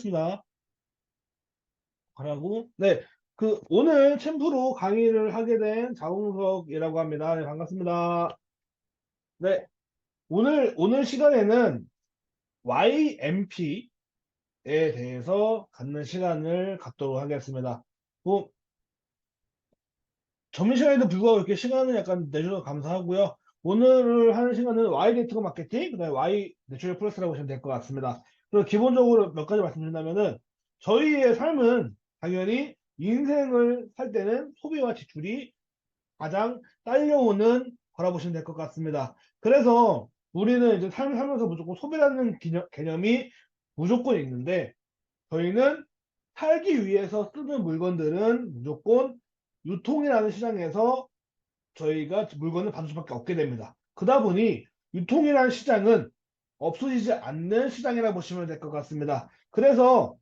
하겠습니다. 하라고. 네. 오늘 챔프로 강의를 하게 된 자웅석이라고 합니다. 네, 반갑습니다. 네. 오늘 시간에는 YMP에 대해서 갖는 시간을 갖도록 하겠습니다. 뭐, 점심시간에도 불구하고 이렇게 시간을 약간 내주셔서 감사하고요. 오늘 하는 시간은 Y 네트워크 마케팅, 그다음에 Y 내추럴 플러스라고 보시면 될 것 같습니다. 그리고 기본적으로 몇 가지 말씀드린다면은 저희의 삶은 당연히 인생을 살 때는 소비와 지출이 가장 딸려오는 거라 보시면 될 것 같습니다. 그래서 우리는 이제 삶을 살면서 무조건 소비라는 개념이 무조건 있는데 저희는 살기 위해서 쓰는 물건들은 무조건 유통이라는 시장에서 저희가 물건을 받을 수밖에 없게 됩니다. 그러다 보니 유통이라는 시장은 없어지지 않는 시장이라 보시면 될 것 같습니다. 그래서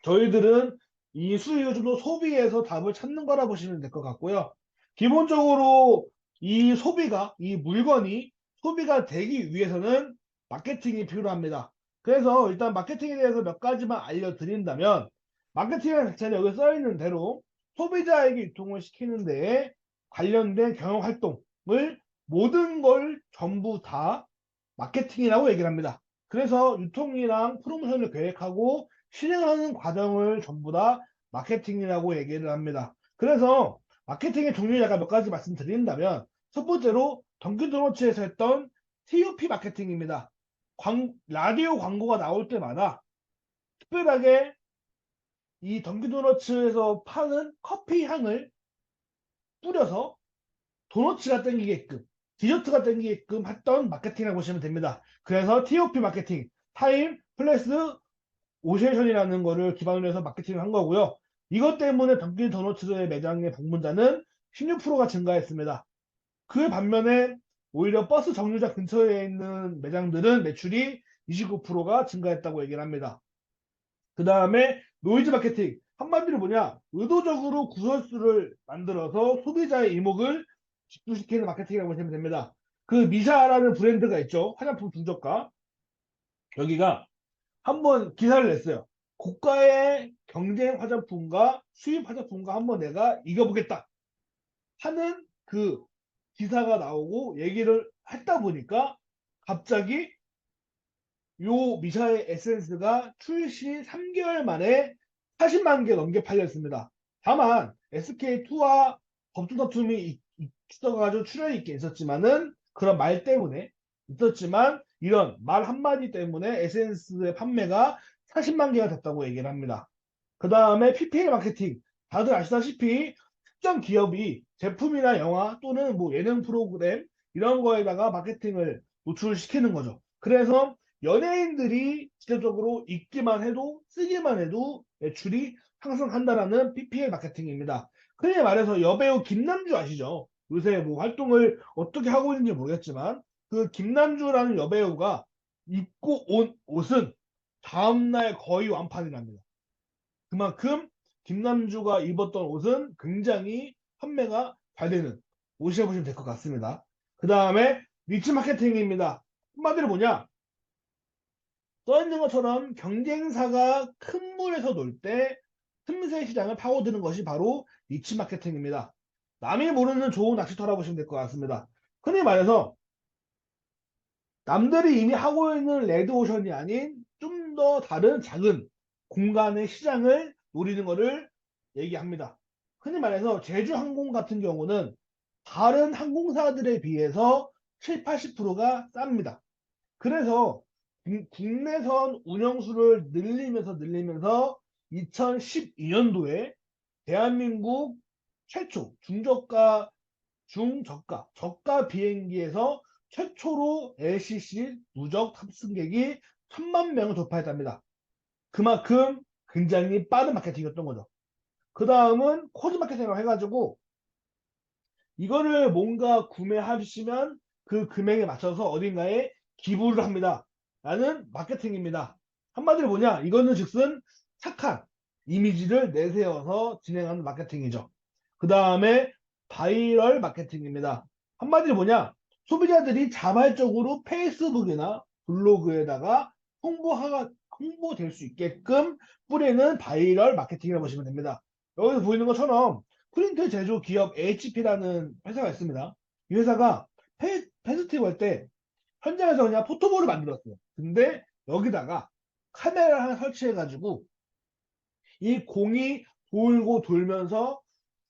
저희들은 이 수요주도 소비에서 답을 찾는 거라 보시면 될 것 같고요. 기본적으로 이 물건이 소비가 되기 위해서는 마케팅이 필요합니다. 그래서 일단 마케팅에 대해서 몇 가지만 알려드린다면, 마케팅은 자체는 여기 써 있는 대로 소비자에게 유통을 시키는 데에 관련된 경영 활동을 모든 걸 전부 다 마케팅이라고 얘기를 합니다. 그래서 유통이랑 프로모션을 계획하고 실행하는 과정을 전부 다 마케팅이라고 얘기를 합니다. 그래서 마케팅의 종류 약간 몇 가지 말씀드린다면 첫 번째로 던킨도너츠에서 했던 TOP 마케팅입니다. 라디오 광고가 나올 때마다 특별하게 이 던킨도너츠에서 파는 커피 향을 뿌려서 도너츠가 땡기게끔, 디저트가 땡기게끔 했던 마케팅이라고 보시면 됩니다. 그래서 TOP 마케팅, 타임 플러스 오세션이라는 거를 기반으로 해서 마케팅을 한 거고요. 이것 때문에 던킨 도너츠의 매장의 방문자는 16%가 증가했습니다. 그 반면에 오히려 버스 정류장 근처에 있는 매장들은 매출이 29%가 증가했다고 얘기를 합니다. 그 다음에 노이즈 마케팅. 한마디로 뭐냐? 의도적으로 구설수를 만들어서 소비자의 이목을 집중시키는 마케팅이라고 보시면 됩니다. 그 미샤라는 브랜드가 있죠. 화장품 중저가. 여기가 한번 기사를 냈어요. 고가의 경쟁 화장품과 수입 화장품과 한번 내가 이겨보겠다 하는 그 기사가 나오고 얘기를 했다 보니까 갑자기 요 미샤의 에센스가 출시 3개월 만에 40만 개 넘게 팔렸습니다. 다만 SK2와 법정 다툼이 있어가지고 출혈이 있게 있었지만은 그런 말 때문에 있었지만 이런 말 한마디 때문에 에센스의 판매가 40만 개가 됐다고 얘기를 합니다. 그 다음에 PPL 마케팅. 다들 아시다시피 특정 기업이 제품이나 영화 또는 뭐 예능 프로그램 이런 거에다가 마케팅을 노출을 시키는 거죠. 그래서 연예인들이 직접적으로 읽기만 해도 쓰기만 해도 매출이 상승한다라는 PPL 마케팅입니다. 흔히 말해서 여배우 김남주 아시죠? 요새 뭐 활동을 어떻게 하고 있는지 모르겠지만 그 김남주라는 여배우가 입고 온 옷은 다음날 거의 완판이랍니다. 그만큼 김남주가 입었던 옷은 굉장히 판매가 잘 되는 옷이라 보시면 될 것 같습니다. 그 다음에 니치 마케팅입니다. 한마디로 뭐냐? 써있는 것처럼 경쟁사가 큰 물에서 놀 때 틈새 시장을 파고드는 것이 바로 니치 마케팅입니다. 남이 모르는 좋은 낚시터라고 보시면 될 것 같습니다. 흔히 말해서 남들이 이미 하고 있는 레드오션이 아닌 좀 더 다른 작은 공간의 시장을 노리는 것을 얘기합니다. 흔히 말해서 제주항공 같은 경우는 다른 항공사들에 비해서 7, 80%가 쌉니다. 그래서 국내선 운영수를 늘리면서 2012년도에 대한민국 최초 저가 비행기에서 최초로 LCC 누적 탑승객이 1000만 명을 돌파했답니다. 그만큼 굉장히 빠른 마케팅이었던 거죠. 그 다음은 코드 마케팅이라고 해가지고 이거를 뭔가 구매하시면 그 금액에 맞춰서 어딘가에 기부를 합니다. 라는 마케팅입니다. 한마디로 뭐냐? 이거는 즉슨 착한 이미지를 내세워서 진행하는 마케팅이죠. 그 다음에 바이럴 마케팅입니다. 한마디로 뭐냐? 소비자들이 자발적으로 페이스북이나 블로그에다가 홍보될 수 있게끔 뿌리는 바이럴 마케팅이라고 보시면 됩니다. 여기서 보이는 것처럼 프린트 제조 기업 HP라는 회사가 있습니다. 이 회사가 페스티벌 할 때 현장에서 그냥 포토볼을 만들었어요. 근데 여기다가 카메라 하나 설치해가지고 이 공이 돌고 돌면서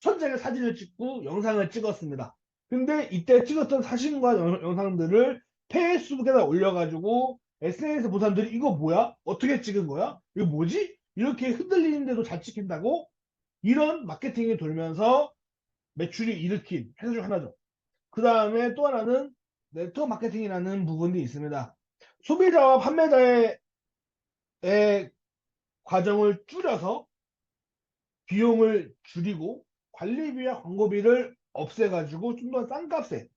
천장에 사진을 찍고 영상을 찍었습니다. 근데 이때 찍었던 사진과 영상들을 페이스북에다 올려가지고 SNS 본 사람들이 이거 뭐야? 어떻게 찍은 거야? 이거 뭐지? 이렇게 흔들리는데도 잘 찍힌다고? 이런 마케팅이 돌면서 매출이 일으킨 회사 중 하나죠. 그 다음에 또 하나는 네트워크 마케팅이라는 부분이 있습니다. 소비자와 판매자의 과정을 줄여서 비용을 줄이고 관리비와 광고비를 없애가지고 좀 더 싼 값에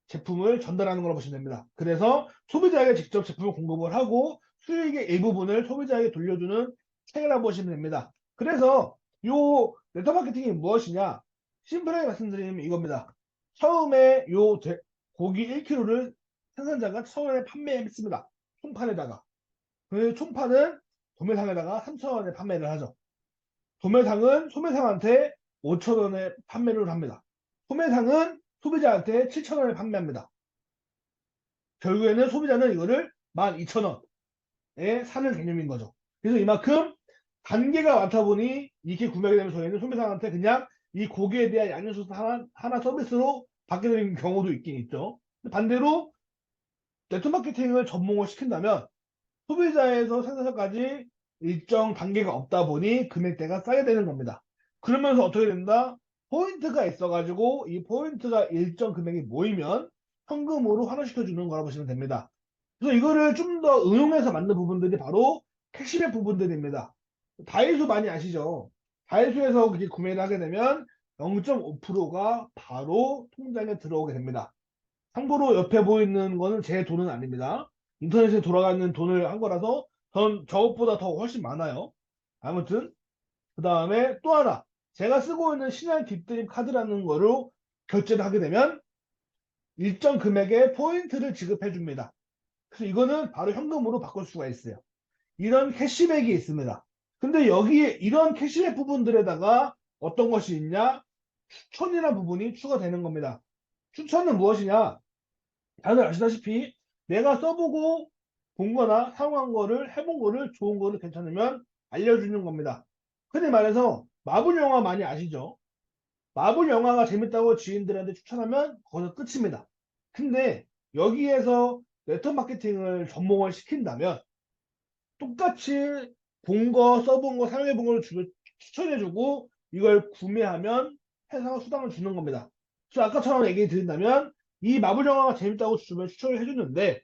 제품을 전달하는 거라고 보시면 됩니다. 그래서 소비자에게 직접 제품을 공급을 하고 수익의 일부분을 소비자에게 돌려주는 체계라고 보시면 됩니다. 그래서 요 네트워크 마케팅이 무엇이냐? 심플하게 말씀드리면 이겁니다. 처음에 고기 1kg를 생산자가 처음에 판매했습니다. 총판에다가. 그 총판은 도매상에다가 3,000원에 판매를 하죠. 도매상은 소매상한테 5,000원에 판매를 합니다. 소매상은 소비자한테 7,000원에 판매합니다. 결국에는 소비자는 이거를 12,000원에 사는 개념인 거죠. 그래서 이만큼 단계가 많다 보니 이렇게 구매하게 되면 저희는 소비자한테 그냥 이 고기에 대한 양념소스 하나 서비스로 받게 되는 경우도 있긴 있죠. 반대로 네트워크 마케팅을 전문을 시킨다면 소비자에서 생산자까지 일정 단계가 없다 보니 금액대가 싸게 되는 겁니다. 그러면서 어떻게 된다? 포인트가 있어가지고 이 포인트가 일정 금액이 모이면 현금으로 환원시켜 주는 거라고 보시면 됩니다. 그래서 이거를 좀 더 응용해서 만든 부분들이 바로 캐시백 부분들입니다. 다이소 많이 아시죠? 다이소에서 그게 구매를 하게 되면 0.5%가 바로 통장에 들어오게 됩니다. 참고로 옆에 보이는 거는 제 돈은 아닙니다. 인터넷에 돌아가는 돈을 한 거라서 전 저것보다 더 훨씬 많아요. 아무튼 그 다음에 또 하나 제가 쓰고 있는 신한 딥드림 카드라는 거로 결제를 하게 되면 일정 금액의 포인트를 지급해 줍니다. 그래서 이거는 바로 현금으로 바꿀 수가 있어요. 이런 캐시백이 있습니다. 근데 여기에 이런 캐시백 부분들에다가 어떤 것이 있냐? 추천이라는 부분이 추가되는 겁니다. 추천은 무엇이냐? 다들 아시다시피 내가 써보고 본 거나 사용한 거를 해본 거를 좋은 거를 괜찮으면 알려주는 겁니다. 흔히 말해서 마블 영화 많이 아시죠? 마블 영화가 재밌다고 지인들한테 추천하면 거기서 끝입니다. 근데 여기에서 네트워크 마케팅을 접목을 시킨다면 똑같이 본 거, 써본 거, 사용해본 걸 추천해주고 이걸 구매하면 회사가 수당을 주는 겁니다. 그래서 아까처럼 얘기 드린다면 이 마블 영화가 재밌다고 주면 추천을 해줬는데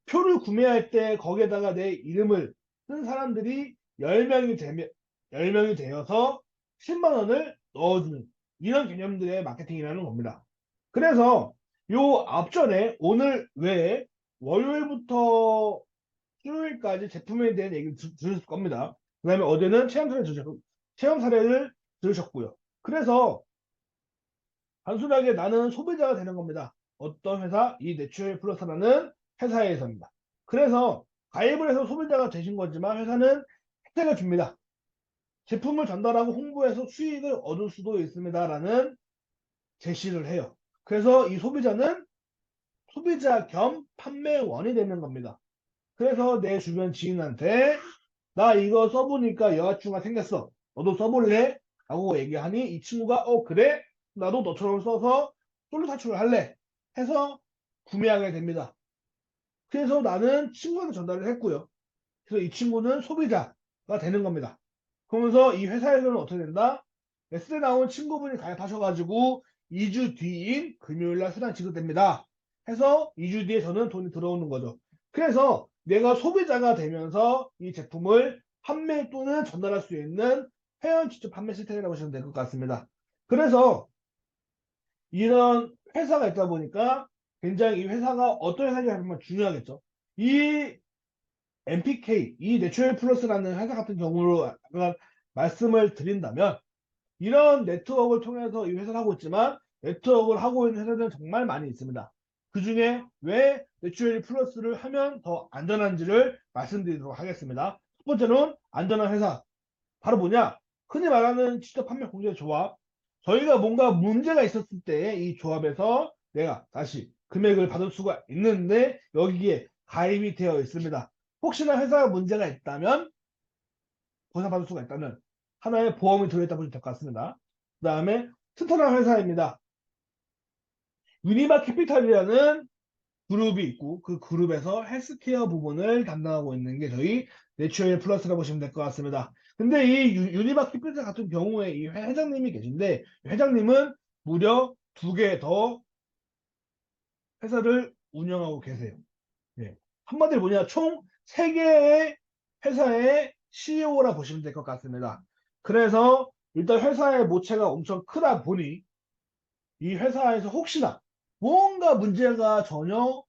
표를 구매할 때 거기에다가 내 이름을 쓴 사람들이 10명이 되어서 10만 원을 넣어주는 이런 개념들의 마케팅이라는 겁니다. 그래서 요 앞전에 오늘 외에 월요일부터 수요일까지 제품에 대한 얘기를 들으실 겁니다. 그 다음에 어제는 체험 사례를 들으셨고요. 그래서 단순하게 나는 소비자가 되는 겁니다. 어떤 회사? 이 내추럴 플러스라는 회사에서입니다. 그래서 가입을 해서 소비자가 되신 거지만 회사는 혜택을 줍니다. 제품을 전달하고 홍보해서 수익을 얻을 수도 있습니다라는 제시를 해요. 그래서 이 소비자는 소비자 겸 판매원이 되는 겁니다. 그래서 내 주변 지인한테 나 이거 써보니까 여자친구가 생겼어. 너도 써볼래? 라고 얘기하니 이 친구가 그래? 나도 너처럼 써서 솔로 사출을 할래. 해서 구매하게 됩니다. 그래서 나는 친구한테 전달을 했고요. 그래서 이 친구는 소비자가 되는 겁니다. 그러면서 이 회사에서는 어떻게 된다? S에 나온 친구분이 가입하셔가지고 2주 뒤인 금요일날 수당 지급됩니다. 해서 2주 뒤에 저는 돈이 들어오는 거죠. 그래서 내가 소비자가 되면서 이 제품을 판매 또는 전달할 수 있는 회원 직접 판매 시스템이라고 보시면 될 것 같습니다. 그래서 이런 회사가 있다 보니까 굉장히 이 회사가 어떤 회사인지 정말 중요하겠죠. 이 MPK, 이 내추럴 플러스라는 회사 같은 경우로 아까 말씀을 드린다면 이런 네트워크를 통해서 이 회사를 하고 있지만 네트워크를 하고 있는 회사들은 정말 많이 있습니다. 그 중에 왜 내추럴 플러스를 하면 더 안전한지를 말씀드리도록 하겠습니다. 첫 번째는 안전한 회사. 바로 뭐냐? 흔히 말하는 직접 판매 공제 조합. 저희가 뭔가 문제가 있었을 때 이 조합에서 내가 다시 금액을 받을 수가 있는데 여기에 가입이 되어 있습니다. 혹시나 회사가 문제가 있다면 보상받을 수가 있다는 하나의 보험이 들어있다 보시면 될 것 같습니다. 그 다음에 튼튼한 회사입니다. 유니바 캐피탈이라는 그룹이 있고 그 그룹에서 헬스케어 부분을 담당하고 있는 게 저희 내추럴 플러스라고 보시면 될 것 같습니다. 근데 이 유니바 캐피탈 같은 경우에 이 회장님이 계신데 회장님은 무려 2개 더 회사를 운영하고 계세요. 예. 한마디로 뭐냐 총 3개의 회사의 CEO라 보시면 될 것 같습니다. 그래서 일단 회사의 모체가 엄청 크다 보니 이 회사에서 혹시나 뭔가 문제가 전혀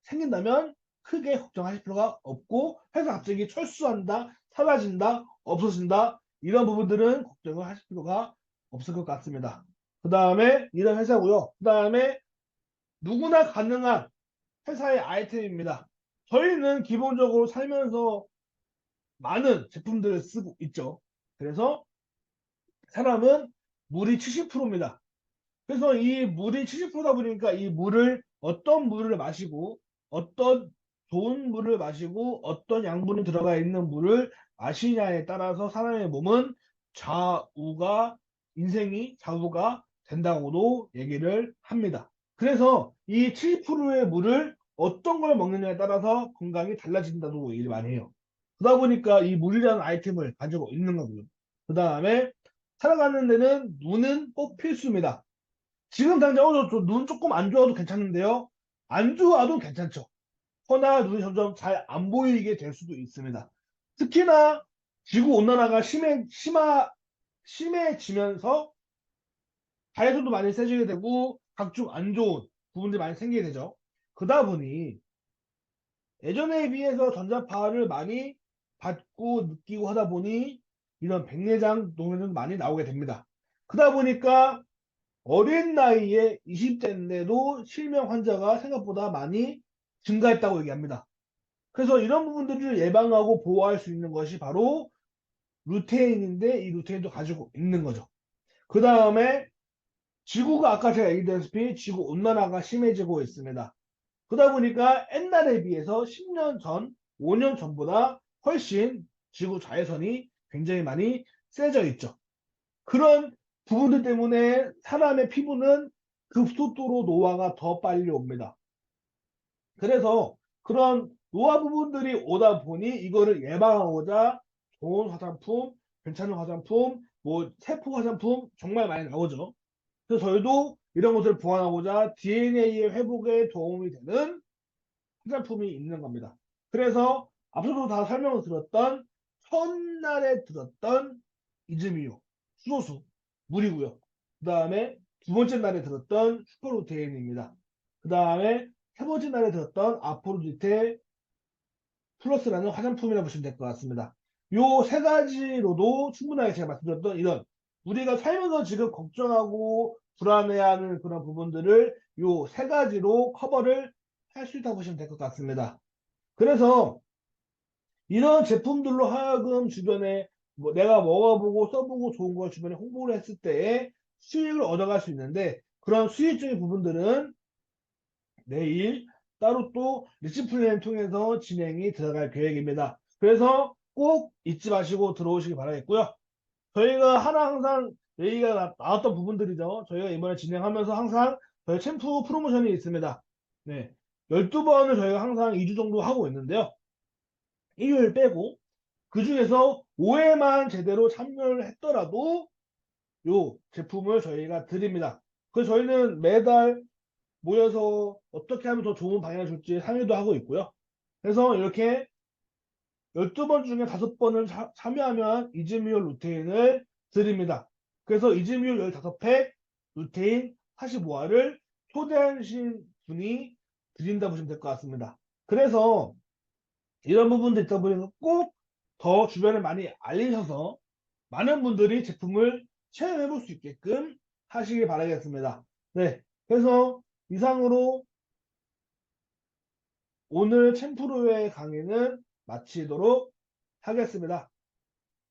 생긴다면 크게 걱정하실 필요가 없고 회사 갑자기 철수한다, 사라진다, 없어진다 이런 부분들은 걱정을 하실 필요가 없을 것 같습니다. 그 다음에 이런 회사고요. 그 다음에 누구나 가능한 회사의 아이템입니다. 저희는 기본적으로 살면서 많은 제품들을 쓰고 있죠. 그래서 사람은 물이 70%입니다. 그래서 이 물이 70%다 보니까 이 물을 어떤 물을 마시고 어떤 좋은 물을 마시고 어떤 양분이 들어가 있는 물을 마시냐에 따라서 사람의 몸은 좌우가 인생이 좌우가 된다고도 얘기를 합니다. 그래서 이 70%의 물을 어떤 걸 먹느냐에 따라서 건강이 달라진다고 얘기를 많이 해요. 그러다 보니까 이 물이라는 아이템을 가지고 있는 거고요. 그 다음에 살아가는 데는 눈은 꼭 필수입니다. 지금 당장 저눈 조금 안 좋아도 괜찮은데요. 안 좋아도 괜찮죠. 허나 눈이 점점 잘 안 보이게 될 수도 있습니다. 특히나 지구 온난화가 심해지면서 가해도도 많이 세지게 되고 각종 안 좋은 부분들이 많이 생기게 되죠. 그러다 보니 예전에 비해서 전자파를 많이 받고 느끼고 하다 보니 이런 백내장 노면은 많이 나오게 됩니다. 그러다 보니까 어린 나이에 20대인데도 실명 환자가 생각보다 많이 증가했다고 얘기합니다. 그래서 이런 부분들을 예방하고 보호할 수 있는 것이 바로 루테인인데 이 루테인도 가지고 있는 거죠. 그 다음에 지구가 아까 제가 얘기했다시피 지구 온난화가 심해지고 있습니다. 그러다 보니까 옛날에 비해서 10년 전, 5년 전보다 훨씬 지구 자외선이 굉장히 많이 세져 있죠. 그런 부분들 때문에 사람의 피부는 급속도로 노화가 더 빨리 옵니다. 그래서 그런 노화 부분들이 오다 보니 이거를 예방하고자 좋은 화장품, 괜찮은 화장품, 뭐 세포 화장품 정말 많이 나오죠. 그래서 저희도 이런 것을 보완하고자 DNA의 회복에 도움이 되는 화장품이 있는 겁니다. 그래서 앞서도 다 설명을 드렸던 첫날에 들었던 이즈미요, 수소수, 물이고요. 그 다음에 두 번째 날에 들었던 슈퍼루테인입니다. 그 다음에 세 번째 날에 들었던 아포르디테 플러스라는 화장품이라고 보시면 될 것 같습니다. 요 세 가지로도 충분하게 제가 말씀드렸던 이런 우리가 살면서 지금 걱정하고 불안해하는 그런 부분들을 요 세 가지로 커버를 할 수 있다고 보시면 될 것 같습니다. 그래서 이런 제품들로 하여금 주변에 뭐 내가 먹어보고 써보고 좋은 걸 주변에 홍보를 했을 때에 수익을 얻어갈 수 있는데 그런 수익적인 부분들은 내일 따로 또 리치 플랜을 통해서 진행이 들어갈 계획입니다. 그래서 꼭 잊지 마시고 들어오시기 바라겠고요. 저희가 항상 얘기가 나왔던 부분들이죠. 저희가 이번에 진행하면서 항상 저희 챔프 프로모션이 있습니다. 네. 12번을 저희가 항상 2주 정도 하고 있는데요. 일요일 빼고 그 중에서 5회만 제대로 참여를 했더라도 요 제품을 저희가 드립니다. 그래서 저희는 매달 모여서 어떻게 하면 더 좋은 방향을 줄지 상의도 하고 있고요. 그래서 이렇게 12번 중에 5번을 참여하면 이즈미올 루테인을 드립니다. 그래서 이즈미올 15팩 루테인 45화를 초대하신 분이 드린다 보시면 될 것 같습니다. 그래서 이런 부분도 있다 보니까 꼭 더 주변에 많이 알리셔서 많은 분들이 제품을 체험해 볼 수 있게끔 하시길 바라겠습니다. 네. 그래서 이상으로 오늘 챔프로의 강의는 마치도록 하겠습니다.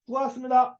수고하셨습니다.